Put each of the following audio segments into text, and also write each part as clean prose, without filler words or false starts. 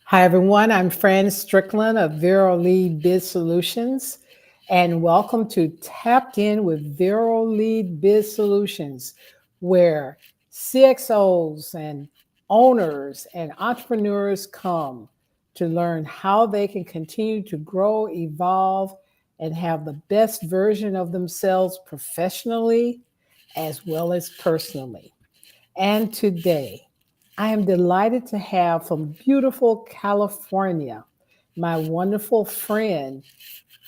Hi, everyone. I'm Fran Strickland of Vero Lead Biz Solutions, and welcome to Tapped In with Vero Lead Biz Solutions, where CXOs and owners and entrepreneurs come to learn how they can continue to grow, evolve, and have the best version of themselves professionally as well as personally. And today, I am delighted to have from beautiful California my wonderful friend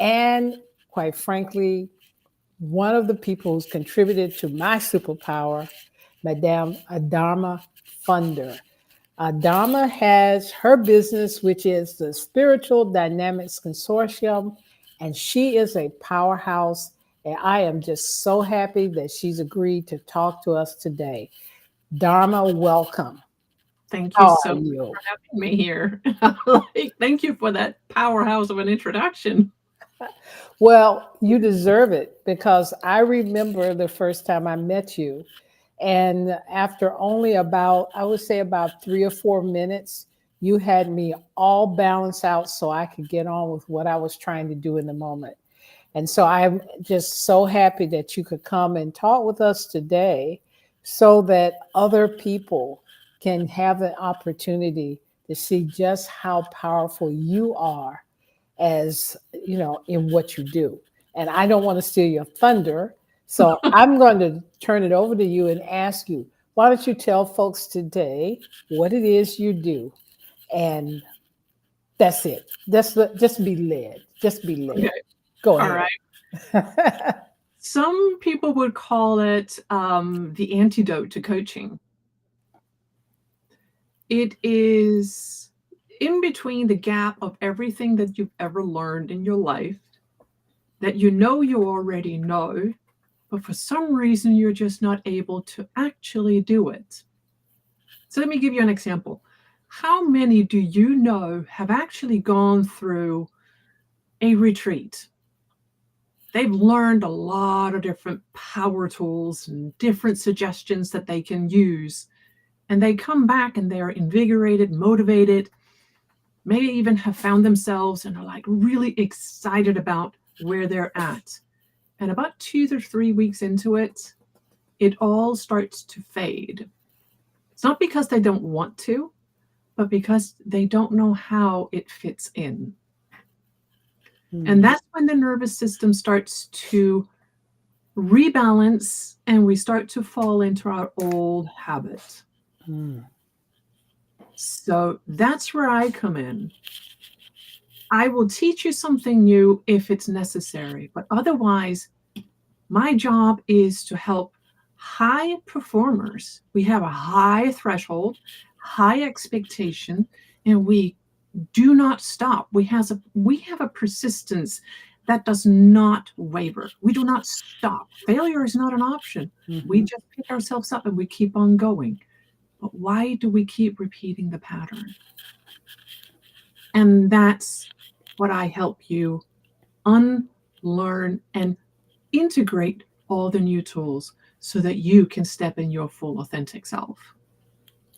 and, quite frankly, one of the people who's contributed to my superpower, Madame Dharma Funder. Dharma has her business, which is the Spiritual Dynamics Consortium, and she is a powerhouse. And I am just so happy that she's agreed to talk to us today. Dharma, welcome. Thank you How are so much you? for having me here. Thank you for that powerhouse of an introduction. Well, you deserve it because I remember the first time I met you. And after only about, I would say about 3 or 4 minutes, you had me all balanced out so I could get on with what I was trying to do in the moment. And so I'm just so happy that you could come and talk with us today so that other people can have an opportunity to see just how powerful you are as in what you do. And I don't want to steal your thunder, so I'm going to turn it over to you and ask you, why don't you tell folks today what it is you do? And that's it. Just be led. Just be Okay. led. Go All ahead. right. Some people would call it the antidote to coaching. It is in between the gap of everything that you've ever learned in your life that you already know, but for some reason you're just not able to actually do it. So let me give you an example. How many do you know have actually gone through a retreat? They've learned a lot of different power tools and different suggestions that they can use. And they come back and they're invigorated, motivated, maybe even have found themselves and are like really excited about where they're at. And about 2 to 3 weeks into it, it all starts to fade. It's not because they don't want to, but because they don't know how it fits in. And Mm, that's when the nervous system starts to rebalance and we start to fall into our old habit. mm, So that's where I come in. I will teach you something new if it's necessary, but otherwise, my job is to help high performers. We have a high threshold, high expectation, and we do not stop. We have a persistence that does not waver. We do not stop. Failure is not an option. We mhm. just pick ourselves up and we keep on going. But why do we keep repeating the pattern? And that's what I help you unlearn and integrate all the new tools so that you can step in your full authentic self.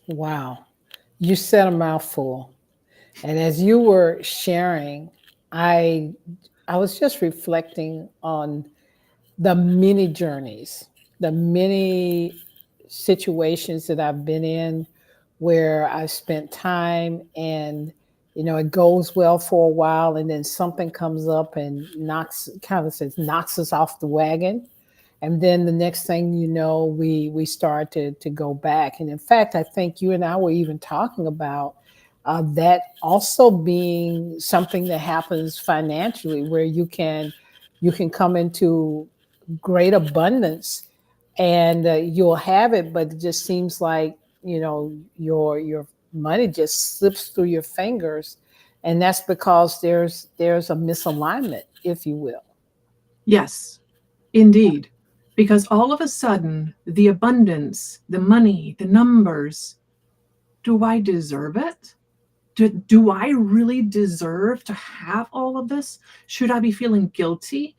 Wow. You said a mouthful. And as you were sharing, I I was just reflecting on the many journeys, the many situations that I've been in where I've spent time and it goes well for a while and then something comes up and knocks us off the wagon. And then the next thing you know, we start to go back. And in fact, I think you and I were even talking about that also being something that happens financially, where you can come into great abundance and you'll have it, but it just seems like your money just slips through your fingers, and that's because there's a misalignment, if you will. Yes, indeed. Because all of a sudden, the abundance, the money, the numbers, do I deserve it? Do I really deserve to have all of this? Should I be feeling guilty?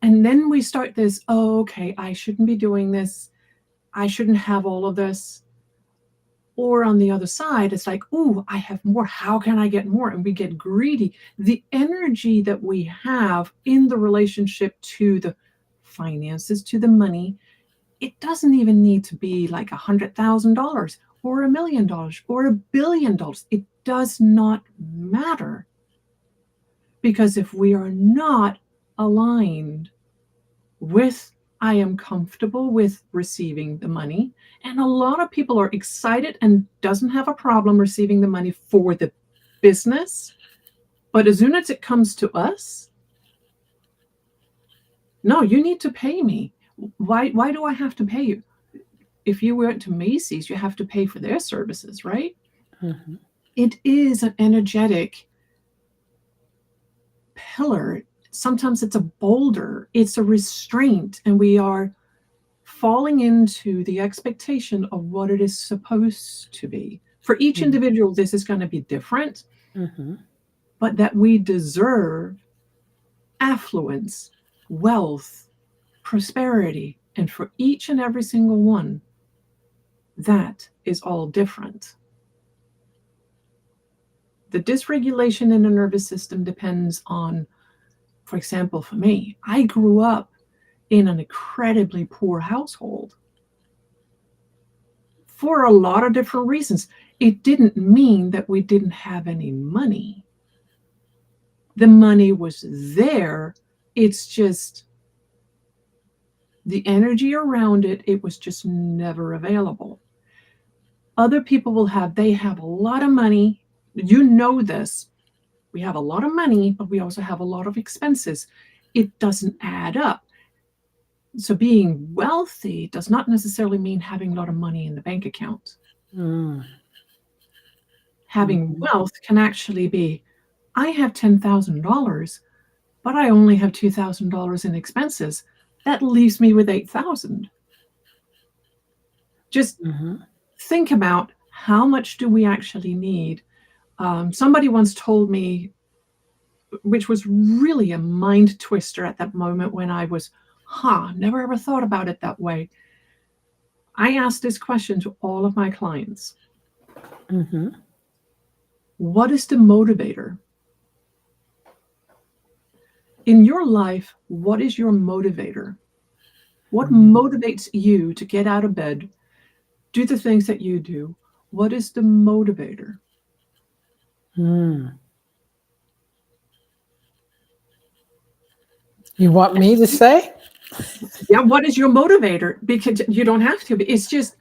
And then we start this, oh, okay, I shouldn't be doing this. I shouldn't have all of this. Or on the other side, it's like, ooh, I have more. How can I get more? And we get greedy. The energy that we have in the relationship to the finances, to the money, it doesn't even need to be like $100,000 or $1 million or $1 billion. It does not matter. Because if we are not aligned with, I am comfortable with receiving the money, and a lot of people are excited and doesn't have a problem receiving the money for the business, but as soon as it comes to us, no, you need to pay me. Why do I have to pay you? If you went to Macy's, you have to pay for their services, right? Mm-hmm. It is an energetic pillar. Sometimes it's a boulder, it's a restraint, and we are falling into the expectation of what it is supposed to be. For each individual, this is going to be different, Mm-hmm. but that we deserve affluence, wealth, prosperity. And for each and every single one, that is all different. The dysregulation in the nervous system depends on, for example, for me, I grew up in an incredibly poor household for a lot of different reasons. It didn't mean that we didn't have any money. The money was there. It's just the energy around it, it was just never available. Other people they have a lot of money. You know this. We have a lot of money, but we also have a lot of expenses. It doesn't add up. So being wealthy does not necessarily mean having a lot of money in the bank account. Mm. Having Mm-hmm. wealth can actually be, I have $10,000, but I only have $2,000 in expenses. That leaves me with $8,000. Just Mm-hmm. think about how much do we actually need. Somebody once told me, which was really a mind twister at that moment when I was, never ever thought about it that way. I asked this question to all of my clients. Mm-hmm. What is the motivator? In your life, what is your motivator? What motivates you to get out of bed, do the things that you do? What is the motivator? Mm. You want me to say? Yeah, what is your motivator? Because you don't have to. It's just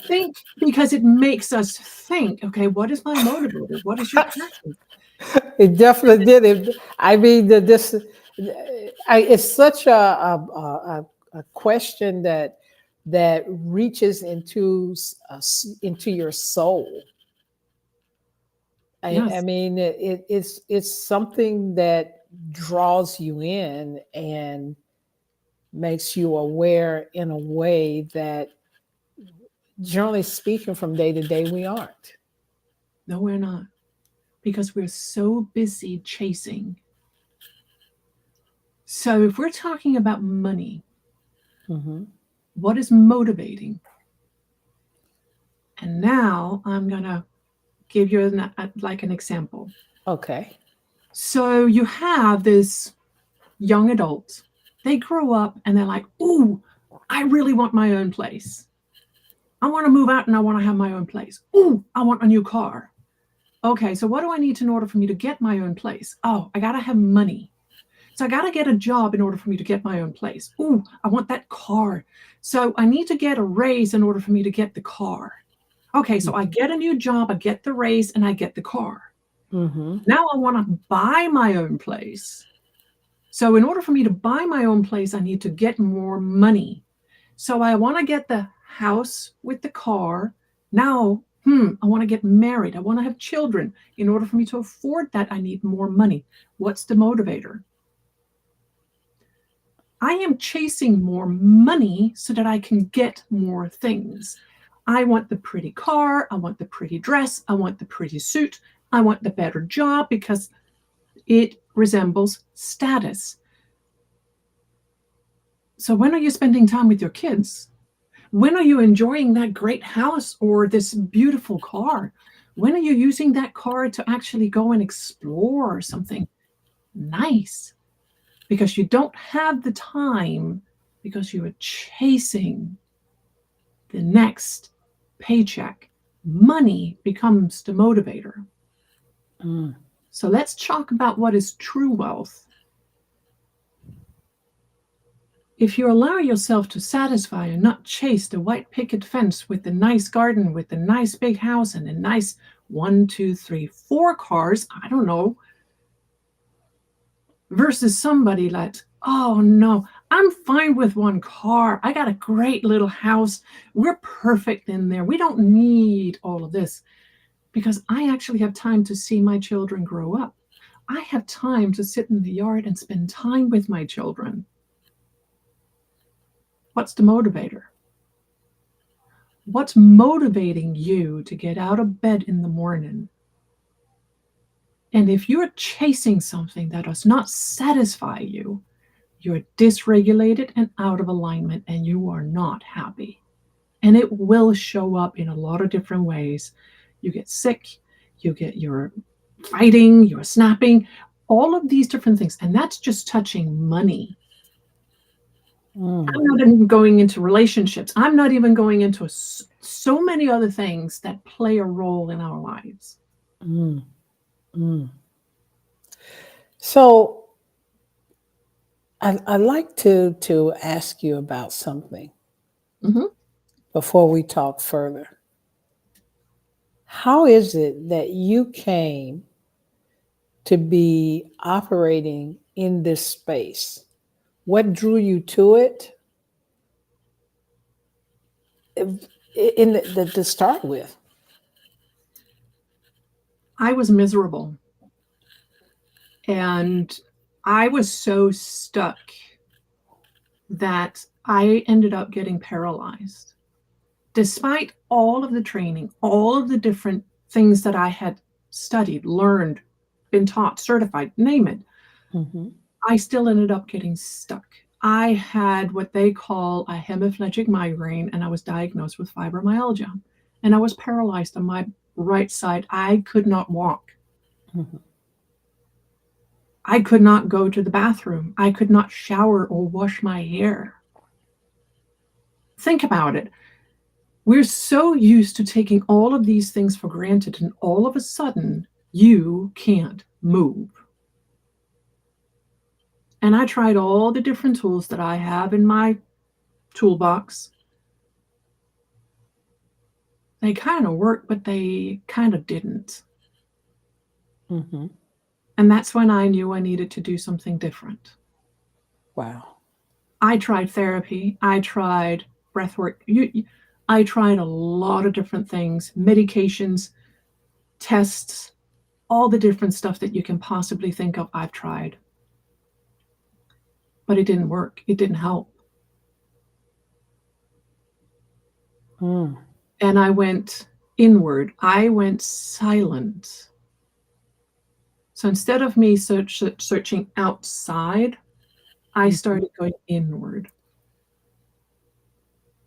think, because it makes us think, okay, what is my motivator? What is your passion? It definitely did. I mean, it's such a question that reaches into your soul. I Yes. mean, it's something that draws you in and makes you aware in a way that, generally speaking, from day to day, we aren't. No, we're not. Because we're so busy chasing. So if we're talking about money, Mm-hmm. what is motivating? And now I'm going to give you an example. Okay. So you have this young adult. They grow up and they're like, ooh, I really want my own place. I want to move out and I want to have my own place. Ooh, I want a new car. Okay, so what do I need in order for me to get my own place? Oh, I got to have money. So I got to get a job in order for me to get my own place. Ooh, I want that car. So I need to get a raise in order for me to get the car. Okay, so I get a new job, I get the raise, and I get the car. Mm-hmm. Now I want to buy my own place. So in order for me to buy my own place, I need to get more money. So I want to get the house with the car. Now, I want to get married. I want to have children. In order for me to afford that, I need more money. What's the motivator? I am chasing more money so that I can get more things. I want the pretty car. I want the pretty dress. I want the pretty suit. I want the better job because it resembles status. So when are you spending time with your kids? When are you enjoying that great house or this beautiful car? When are you using that car to actually go and explore something nice? Because you don't have the time, because you are chasing the next paycheck. Money becomes the motivator. Mm. So let's talk about what is true wealth. If you allow yourself to satisfy and not chase the white picket fence with the nice garden, with the nice big house and a nice 1, 2, 3, 4 cars, I don't know, versus somebody like, oh no, I'm fine with 1 car. I got a great little house. We're perfect in there. We don't need all of this because I actually have time to see my children grow up. I have time to sit in the yard and spend time with my children. What's the motivator? What's motivating you to get out of bed in the morning? And if you're chasing something that does not satisfy you, you're dysregulated and out of alignment, and you are not happy. And it will show up in a lot of different ways. You get sick, you're fighting, you're snapping, all of these different things. And that's just touching money. I'm not even going into relationships. I'm not even going into so many other things that play a role in our lives. So I'd like to ask you about something before we talk further. How is it that you came to be operating in this space? What drew you to it? To start with. I was miserable. And I was so stuck that I ended up getting paralyzed. Despite all of the training, all of the different things that I had studied, learned, been taught, certified, name it, I still ended up getting stuck. I had what they call a hemiplegic migraine, and I was diagnosed with fibromyalgia. And I was paralyzed on my right side. I could not walk. I could not go to the bathroom. I could not shower or wash my hair. Think about it. We're so used to taking all of these things for granted, and all of a sudden, you can't move. And I tried all the different tools that I have in my toolbox. They kind of worked, but they kind of didn't. And that's when I knew I needed to do something different. Wow. I tried therapy. I tried breath work. I tried a lot of different things, medications, tests, all the different stuff that you can possibly think of, I've tried. But it didn't work. It didn't help. And I went inward. I went silent. So instead of me searching outside, I started going inward.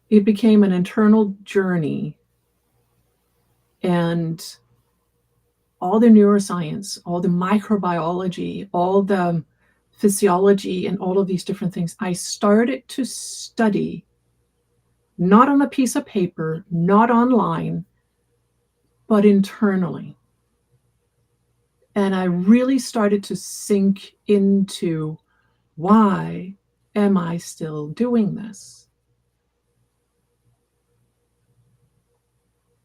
It became an internal journey. And all the neuroscience, all the microbiology, all the physiology, and all of these different things, I started to study, not on a piece of paper, not online, but internally. And I really started to sink into, why am I still doing this?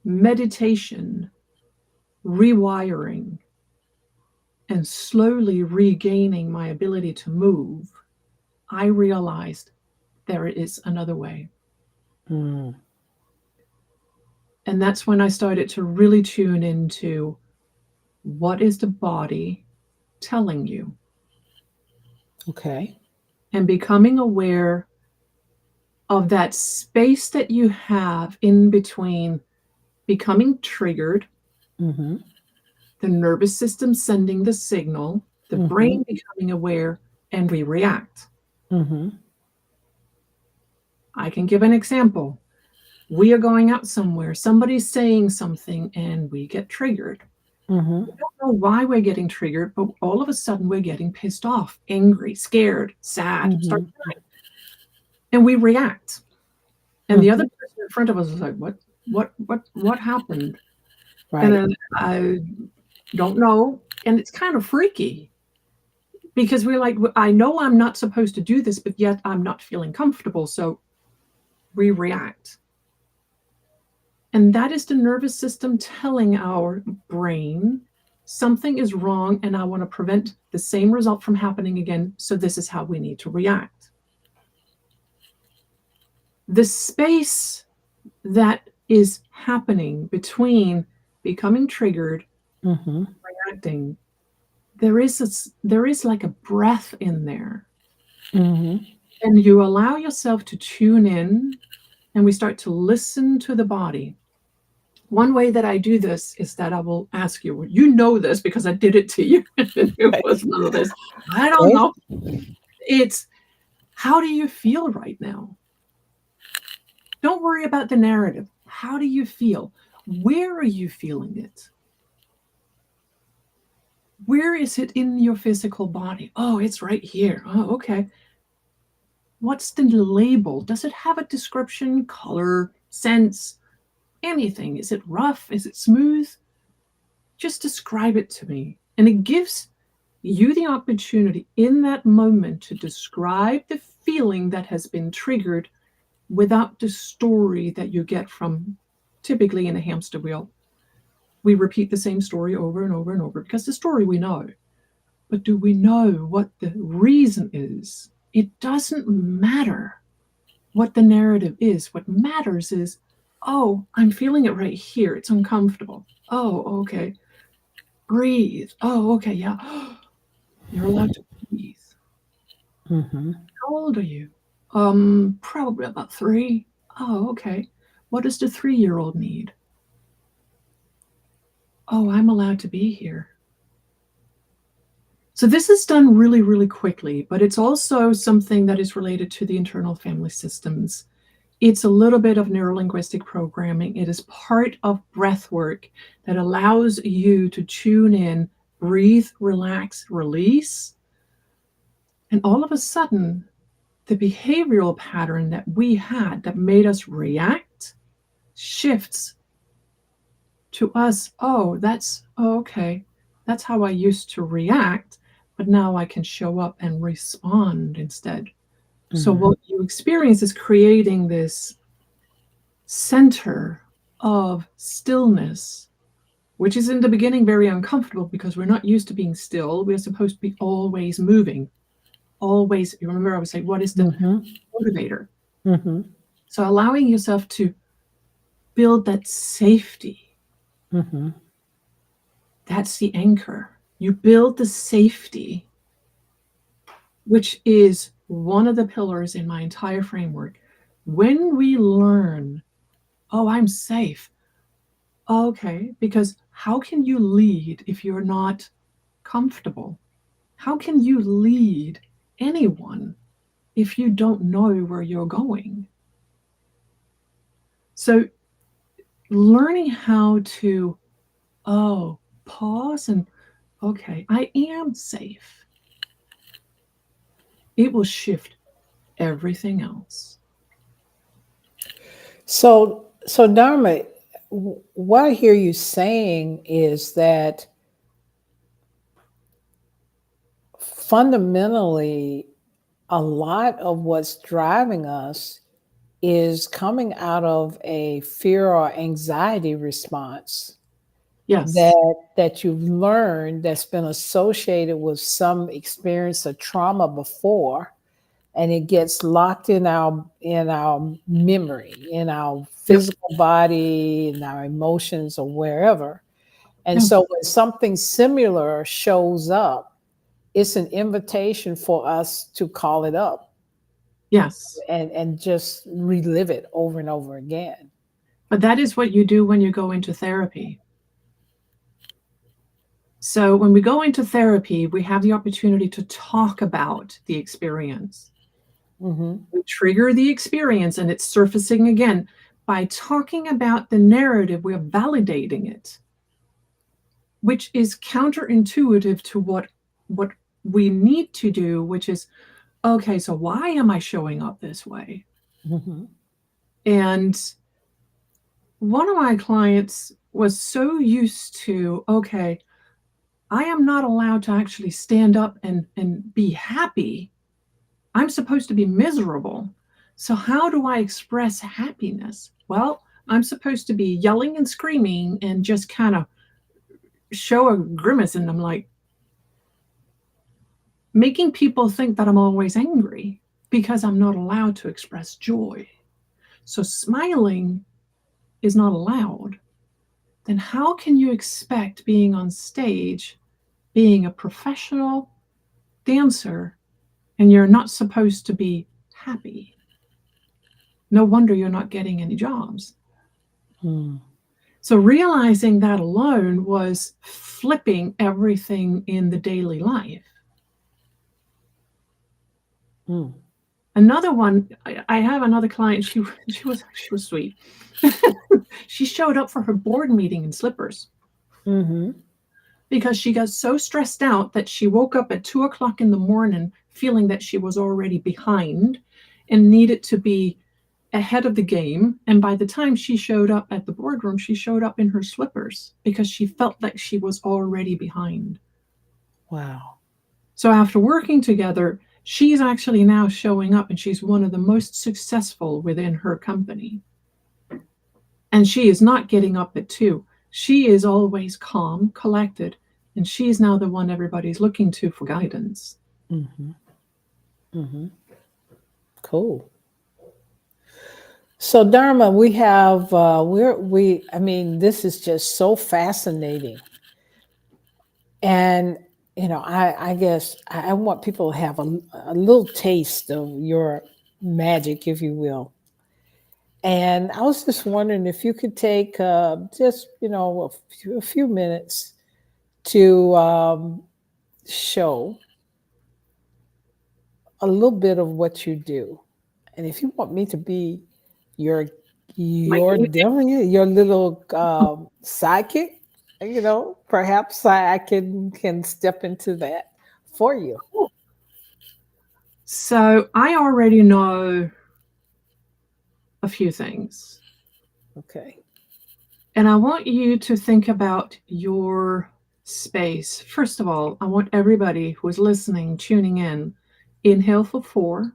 Meditation, rewiring, and slowly regaining my ability to move, I realized there is another way. And that's when I started to really tune into, what is the body telling you? Okay. And becoming aware of that space that you have in between becoming triggered, the nervous system sending the signal, the brain becoming aware, and we react. I can give an example. We are going out somewhere, somebody's saying something, and we get triggered. Mm-hmm. We don't know why we're getting triggered, but all of a sudden we're getting pissed off, angry, scared, sad, start Mm-hmm. crying, and we react. And the other Mm-hmm. person in front of us is like, what happened? And Right. then I don't know. And it's kind of freaky because we're like, I know I'm not supposed to do this, but yet I'm not feeling comfortable. So we react. And that is the nervous system telling our brain something is wrong and I want to prevent the same result from happening again. So this is how we need to react. The space that is happening between becoming triggered, Mm-hmm. reacting, there is like a breath in there. Mm-hmm. And you allow yourself to tune in and we start to listen to the body. One way that I do this is that I will ask you, you know this because I did it to you. It was one of this. I don't Okay. know. It's how do you feel right now? Don't worry about the narrative. How do you feel? Where are you feeling it? Where is it in your physical body? Oh, it's right here. Oh, okay. What's the label? Does it have a description, color, sense, anything? Is it rough? Is it smooth? Just describe it to me. And it gives you the opportunity in that moment to describe the feeling that has been triggered without the story that you get from typically in a hamster wheel. We repeat the same story over and over and over because the story we know. But do we know what the reason is? It doesn't matter what the narrative is. What matters is, oh, I'm feeling it right here. It's uncomfortable. Oh, okay. Breathe. Oh, okay. Yeah. You're allowed to breathe. Mm-hmm. How old are you? Probably about 3. Oh, okay. What does the 3-year-old need? Oh, I'm allowed to be here. So this is done really, really quickly, but it's also something that is related to the internal family systems. It's a little bit of neurolinguistic programming. It is part of breath work that allows you to tune in, breathe, relax, release. And all of a sudden, the behavioral pattern that we had that made us react shifts to us. Oh, okay. That's how I used to react, but now I can show up and respond instead. So Mm-hmm. what you experience is creating this center of stillness, which is in the beginning very uncomfortable because we're not used to being still. We're supposed to be always moving, always. You remember I was saying, what is the Mm-hmm. motivator? Mm-hmm. So allowing yourself to build that safety, Mm-hmm. that's the anchor. You build the safety, which is one of the pillars in my entire framework. When we learn, oh, I'm safe. Okay, because how can you lead if you're not comfortable? How can you lead anyone if you don't know where you're going? So learning how to, oh, pause and, okay, I am safe. It will shift everything else. So Dharma, what I hear you saying is that fundamentally, a lot of what's driving us is coming out of a fear or anxiety response Yes. that you've learned that's been associated with some experience of trauma before, and it gets locked in our memory, in our Yep. physical body, in our emotions, or wherever. And Yeah. so when something similar shows up, it's an invitation for us to call it up Yes. and just relive it over and over again. But that is what you do when you go into therapy. So when we go into therapy, we have the opportunity to talk about the experience. Mm-hmm. We trigger the experience and it's surfacing again. by talking about the narrative, we're validating it, which is counterintuitive to what we need to do, which is, okay, so why am I showing up this way? Mm-hmm. And one of my clients was so used to, okay, I am not allowed to actually stand up and be happy. I'm supposed to be miserable. So how do I express happiness? Well, I'm supposed to be yelling and screaming and just kind of show a grimace. And I'm like, making people think that I'm always angry because I'm not allowed to express joy. So smiling is not allowed. Then how can you expect being on stage, being a professional dancer, and you're not supposed to be happy? No wonder you're not getting any jobs. Mm. So realizing that alone was flipping everything in the daily life. Mm. Another one, I have another client. She was sweet. She showed up for her board meeting in slippers. Mm-hmm. Because she got so stressed out that she woke up at 2:00 in the morning feeling that she was already behind and needed to be ahead of the game. And by the time she showed up at the boardroom, she showed up in her slippers because she felt like she was already behind. Wow. So after working together, she's actually now showing up and she's one of the most successful within her company. And she is not getting up at 2. She is always calm, collected, and she is now the one everybody's looking to for guidance. Mm-hmm. Mm-hmm. Cool. So Dharma, we have I mean, this is just so fascinating. And I guess I want people to have a little taste of your magic, if you will. And I was just wondering if you could take just a few minutes to show a little bit of what you do. And if you want me to be your My your guinea pig. devil, your little sidekick, perhaps I can step into that for you. So I already know a few things. Okay. And I want you to think about your space. First of all, I want everybody who is listening, tuning in, inhale for 4,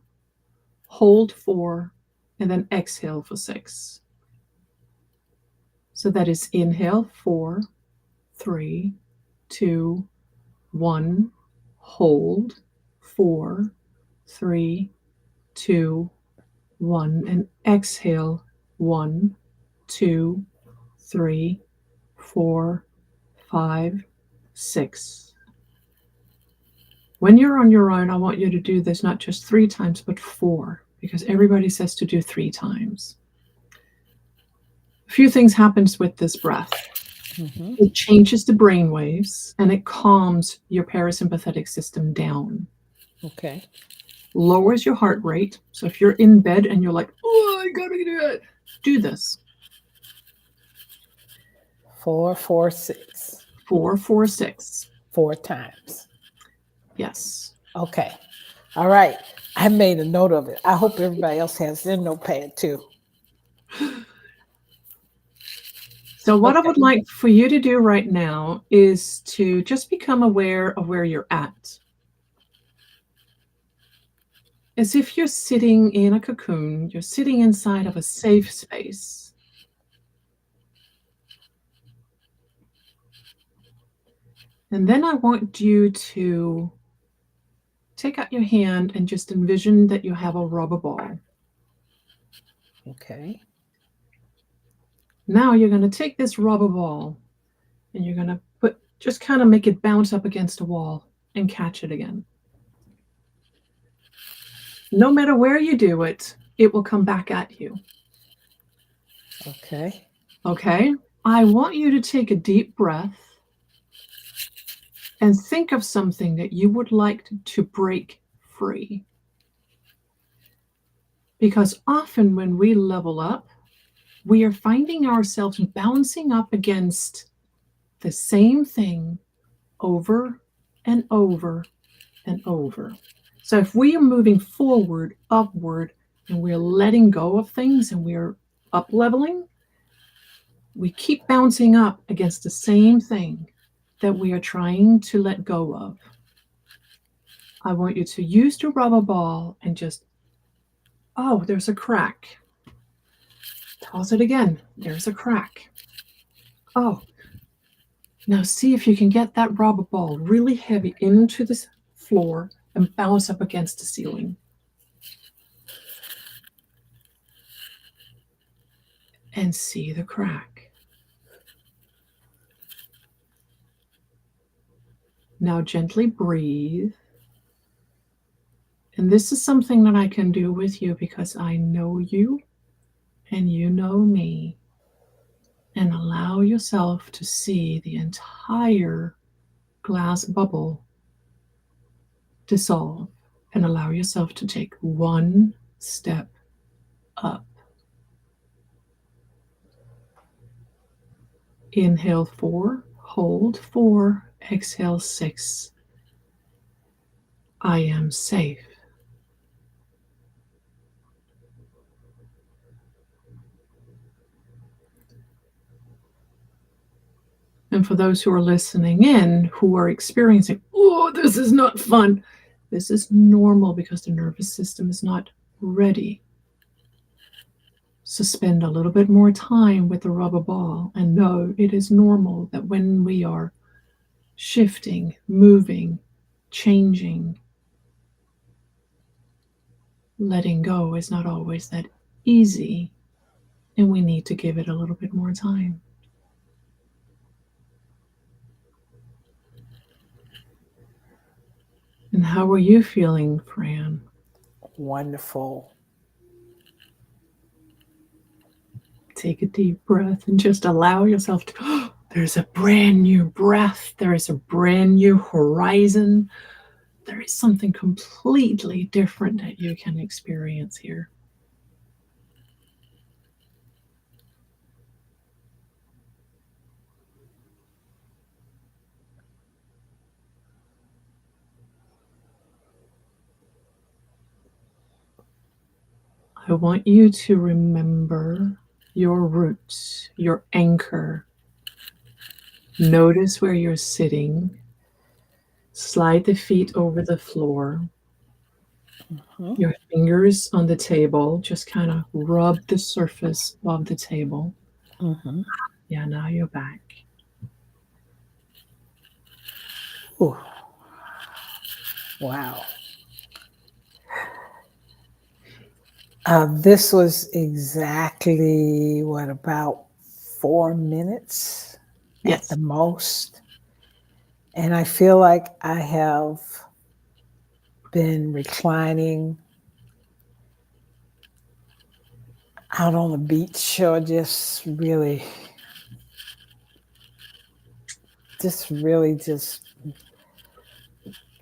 hold 4, and then exhale for 6. So that is inhale 4, 3, 2, 1, hold 4, 3, 2, 1, and exhale 1, 2, 3, 4, 5, 6. When you're on your own, I want you to do this not just 3 times, but 4, because everybody says to do 3 times. A few things happens with this breath. Mm-hmm. It changes the brain waves and it calms your parasympathetic system down. Okay. Lowers your heart rate. So if you're in bed and you're like, oh, I gotta do it, do this. 4, 4, 6. 4, 4, 6. 4 times. Yes. Okay. All right. I made a note of it. I hope everybody else has their notepad too. So what I Okay. would like for you to do right now is to just become aware of where you're at. As if you're sitting in a cocoon, you're sitting inside of a safe space. And then I want you to take out your hand and just envision that you have a rubber ball. Okay. Now you're going to take this rubber ball and you're going to just kind of make it bounce up against a wall and catch it again. No matter where you do it, it will come back at you. Okay. Okay? I want you to take a deep breath and think of something that you would like to break free. Because often when we level up, we are finding ourselves bouncing up against the same thing over and over and over. So if we are moving forward, upward, and we're letting go of things and we're up leveling, we keep bouncing up against the same thing that we are trying to let go of. I want you to use the rubber ball and just, oh, there's a crack. Toss it again. There's a crack. Oh, now see if you can get that rubber ball really heavy into the floor and bounce up against the ceiling. And see the crack. Now gently breathe. And this is something that I can do with you because I know you and you know me. And allow yourself to see the entire glass bubble dissolve, and allow yourself to take one step up. Inhale 4, hold 4, exhale 6. I am safe. And for those who are listening in who are experiencing, oh, this is not fun, this is normal because the nervous system is not ready. So spend a little bit more time with the rubber ball and know it is normal that when we are shifting, moving, changing, letting go is not always that easy, and we need to give it a little bit more time. And how are you feeling, Fran? Wonderful. Take a deep breath and just allow yourself to, oh, there's a brand new breath. There is a brand new horizon. There is something completely different that you can experience here. I want you to remember your roots, your anchor. Notice where you're sitting. Slide the feet over the floor. Your fingers on the table, just kind of rub the surface of the table. Yeah, now you're back. Ooh. Wow. This was exactly what, about 4 minutes Yes. at the most. And I feel like I have been reclining out on the beach, or just really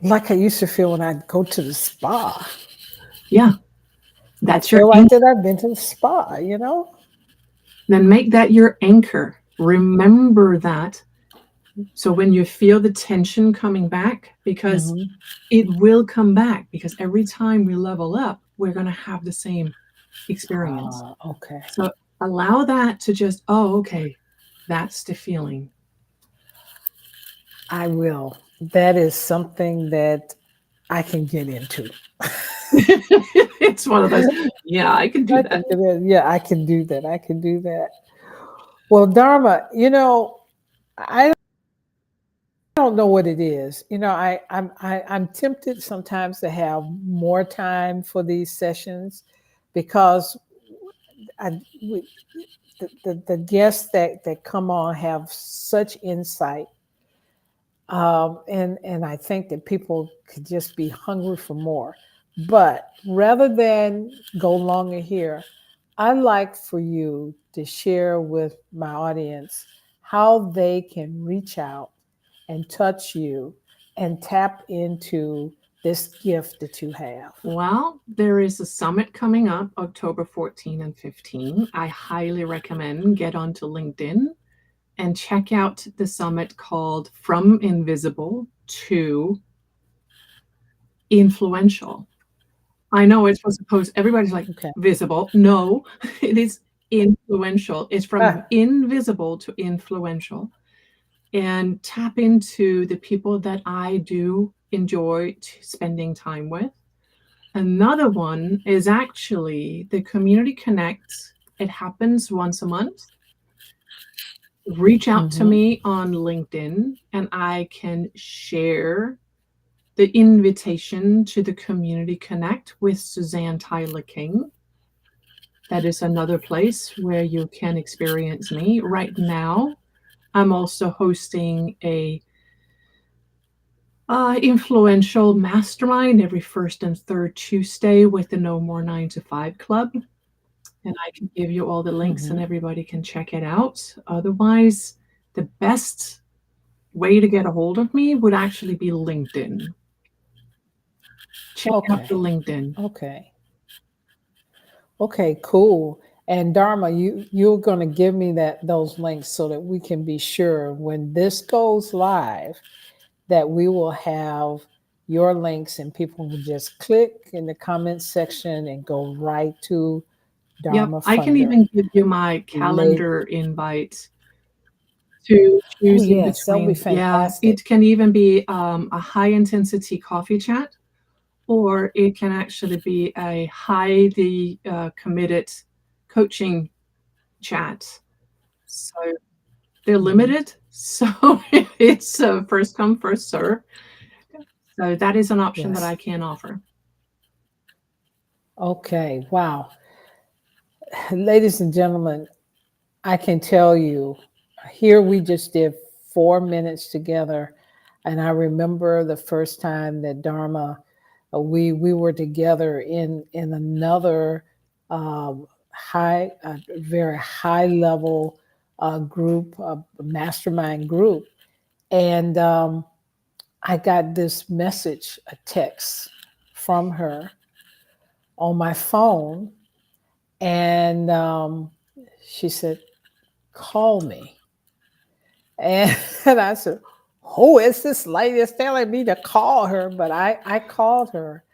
like I used to feel when I'd go to the spa. Yeah, I that's your feel like anchor. that I've been to the spa, you know? Then make that your anchor. Remember that. So when you feel the tension coming back, because it will come back, because every time we level up, we're going to have the same experience. Okay. So allow that to just, oh, okay, that's the feeling. I will. That is something that I can get into. It's one of those, yeah, I can do that. Yeah, I can do that. I can do that. Well, Dharma, I don't know what it is. I'm tempted sometimes to have more time for these sessions, because the guests that come on have such insight. And I think that people could just be hungry for more. But rather than go longer here, I'd like for you to share with my audience how they can reach out and touch you and tap into this gift that you have? Well, there is a summit coming up October 14 and 15. I highly recommend get onto LinkedIn and check out the summit called From Invisible to Influential. I know it's supposed everybody's like Okay. visible. No, it is influential. It's from Ah, invisible to influential. And tap into the people that I do enjoy spending time with. Another one is actually the Community Connect. It happens once a month. Reach out to mm-hmm. me on LinkedIn and I can share the invitation to the Community Connect with Suzanne Tyler King. That is another place where you can experience me. Right now, I'm also hosting a influential mastermind every first and third Tuesday with the No More 9 to 5 Club. And I can give you all the links and Mm-hmm. everybody can check it out. Otherwise, the best way to get a hold of me would actually be LinkedIn. Check out the Okay. LinkedIn. Okay. Okay, cool. And Dharma, you're going to give me those links so that we can be sure when this goes live that we will have your links and people will just click in the comments section and go right to Yep, Dharma I can Funder. even give you my Late. calendar invite to Oh choose in yes, that'll be between. Yeah, fantastic. it can even be a high intensity coffee chat, or it can actually be a highly committed coaching chat. So they're Mhm. limited. So it's first come, first serve. So that is an option that I Yes. can offer. Okay. Wow. Ladies and gentlemen, I can tell you, here we just did 4 minutes together. And I remember the first time that Dharma, we were together in another very high level group, mastermind group. And I got this message, a text from her on my phone. And she said, call me. And, and I said, who is this lady that's telling me to call her? But I called her.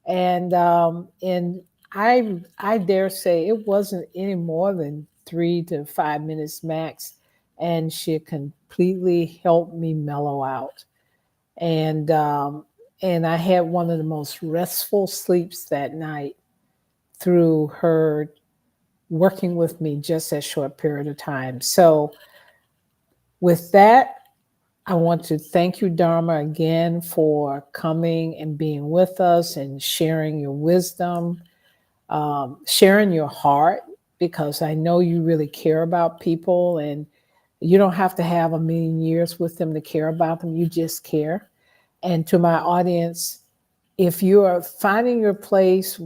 And I dare say it wasn't any more than 3 to 5 minutes max. And she completely helped me mellow out. And and I had one of the most restful sleeps that night through her working with me just a short period of time. So with that, I want to thank you, Dharma, again for coming and being with us and sharing your wisdom, sharing your heart, because I know you really care about people and you don't have to have a million years with them to care about them. You just care. And to my audience, if you are finding your place,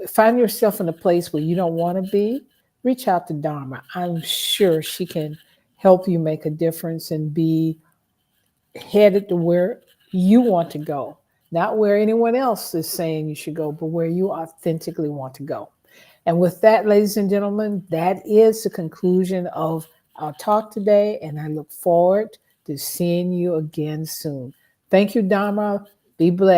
find yourself in a place where you don't want to be, reach out to Dharma. I'm sure she can help you make a difference and be headed to where you want to go, not where anyone else is saying you should go, but where you authentically want to go. And with that, ladies and gentlemen, that is the conclusion of our talk today. And I look forward to seeing you again soon. Thank you, Dharma. Be blessed.